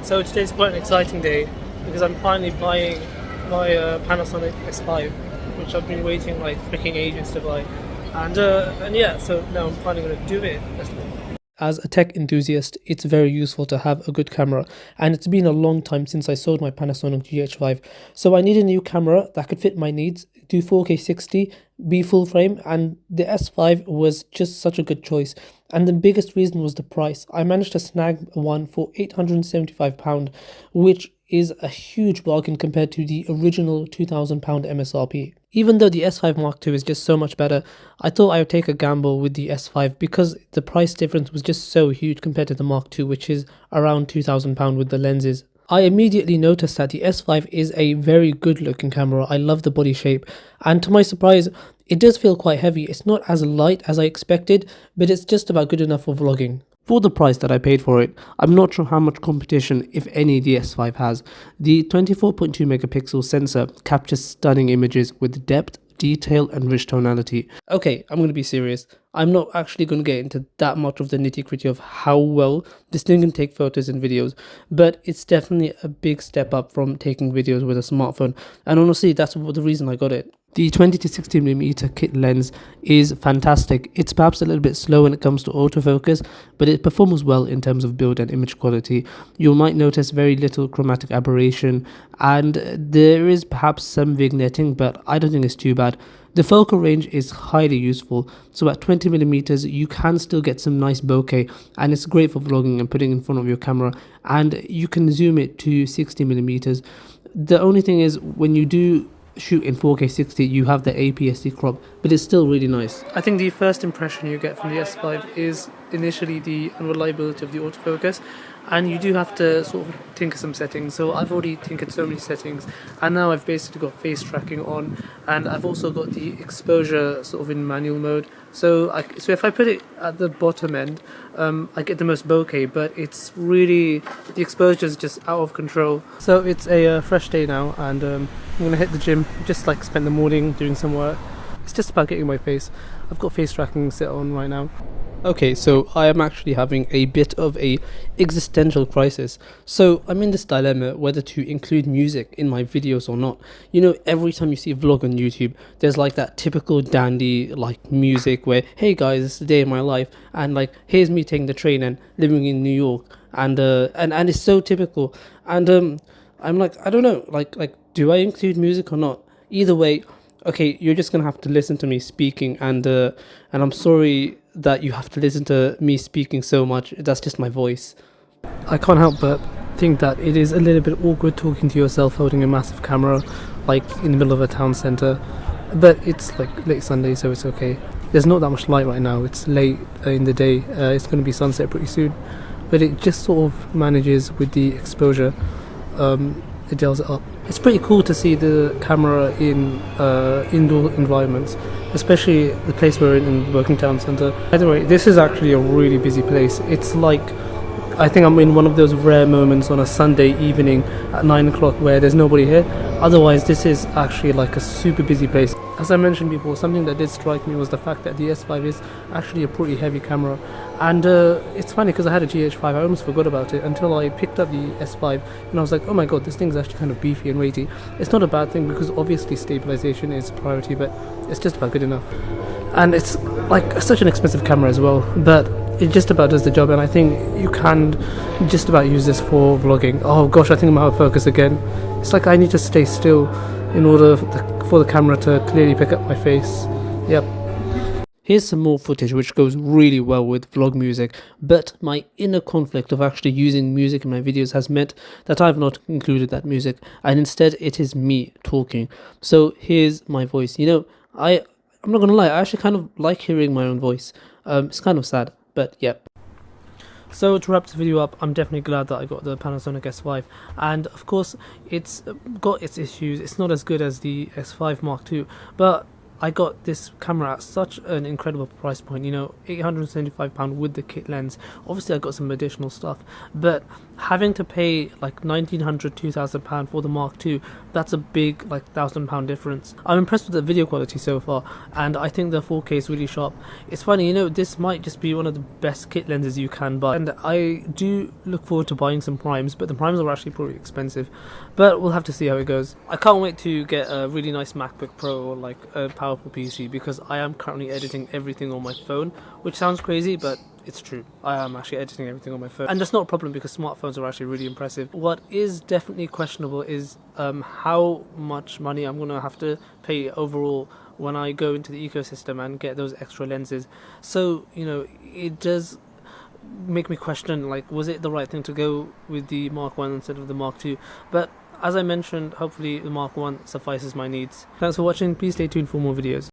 So today's quite an exciting day because I'm finally buying my Panasonic S5, which I've been waiting like freaking ages to buy. And yeah, so now I'm finally going to do it. As a tech enthusiast, it's very useful to have a good camera, and it's been a long time since I sold my Panasonic GH5, so I need a new camera that could fit my needs, do 4K 60, be full frame, and the S5 was just such a good choice. And the biggest reason was the price. I managed to snag one for £875, which is a huge bargain compared to the original £2,000 MSRP. Even though the S5 Mark II is just so much better, I thought I would take a gamble with the S5 because the price difference was just so huge compared to the Mark II, which is around £2,000 with the lenses. I immediately noticed that the S5 is a very good looking camera. I love the body shape, and to my surprise, it does feel quite heavy. It's not as light as I expected, but it's just about good enough for vlogging. For the price that I paid for it, I'm not sure how much competition, if any, the S5 has. The 24.2 megapixel sensor captures stunning images with depth, detail and rich tonality. Okay, I'm going to be serious. I'm not actually going to get into that much of the nitty gritty of how well this thing can take photos and videos, but it's definitely a big step up from taking videos with a smartphone, and honestly that's the reason I got it. The 20-60mm kit lens is fantastic. It's perhaps a little bit slow when it comes to autofocus, but it performs well in terms of build and image quality. You might notice very little chromatic aberration, and there is perhaps some vignetting, but I don't think it's too bad. The focal range is highly useful, so at 20mm you can still get some nice bokeh, and it's great for vlogging and putting in front of your camera, and you can zoom it to 60mm. The only thing is, when you do shoot in 4K 60 you have the APS-C crop, but it's still really nice. I think the first impression you get from the S5 is initially the unreliability of the autofocus, and you do have to sort of tinker some settings. So I've already tinkered so many settings, and now I've basically got face tracking on, and I've also got the exposure sort of in manual mode. So if I put it at the bottom end, I get the most bokeh, but it's really, the exposure is just out of control. So it's a fresh day now, and I'm gonna hit the gym. Just like spent the morning doing some work. It's just about getting my face. I've got face tracking set on right now. Okay, so I am actually having a bit of a existential crisis. So I'm in this dilemma whether to include music in my videos or not. You know, every time you see a vlog on YouTube, there's like that typical dandy like music where, hey guys, it's the day of my life, and like here's me taking the train and living in New York, and it's so typical. And I'm like, I don't know, like do I include music or not? Either way, okay, you're just gonna have to listen to me speaking, and I'm sorry that you have to listen to me speaking so much. That's just my voice. I can't help but think that it is a little bit awkward talking to yourself holding a massive camera like in the middle of a town centre, but it's like late Sunday, so it's okay. There's not that much light right now. It's late in the day. It's going to be sunset pretty soon, but it just sort of manages with the exposure. It gels it up. It's pretty cool to see the camera in indoor environments, especially the place we're in the working town centre. By the way, this is actually a really busy place. It's like, I think I'm in one of those rare moments on a Sunday evening at 9 o'clock where there's nobody here. Otherwise, this is actually like a super busy place. As I mentioned before, something that did strike me was the fact that the S5 is actually a pretty heavy camera. And it's funny because I had a GH5, I almost forgot about it until I picked up the S5, and I was like, oh my god, this thing's actually kind of beefy and weighty. It's not a bad thing because obviously stabilization is a priority, but it's just about good enough. And it's like such an expensive camera as well, but it just about does the job, and I think you can just about use this for vlogging. Oh gosh, I think I'm out of focus again. It's like I need to stay still in order for the camera to clearly pick up my face. Yep. Here's some more footage which goes really well with vlog music, but my inner conflict of actually using music in my videos has meant that I've not included that music, and instead it is me talking. So here's my voice. You know, I'm not gonna lie, I actually kind of like hearing my own voice. It's kind of sad, but yep. So to wrap this video up, I'm definitely glad that I got the Panasonic S5, and of course it's got its issues. It's not as good as the S5 Mark II, but I got this camera at such an incredible price point, you know, £875 with the kit lens. Obviously I got some additional stuff, but having to pay like £1,900, £2,000 for the Mark II, that's a big like £1,000 difference. I'm impressed with the video quality so far, and I think the 4K is really sharp. It's funny, you know, this might just be one of the best kit lenses you can buy, and I do look forward to buying some primes, but the primes are actually pretty expensive, but we'll have to see how it goes. I can't wait to get a really nice MacBook Pro or like a powerful PC, because I am currently editing everything on my phone, which sounds crazy, but it's true. I am actually editing everything on my phone, and that's not a problem because smartphones are actually really impressive. What is definitely questionable is how much money I'm going to have to pay overall when I go into the ecosystem and get those extra lenses. So, you know, it does make me question, like, was it the right thing to go with the Mark 1 instead of the Mark 2? But as I mentioned, hopefully the Mark 1 suffices my needs. Thanks for watching. Please stay tuned for more videos.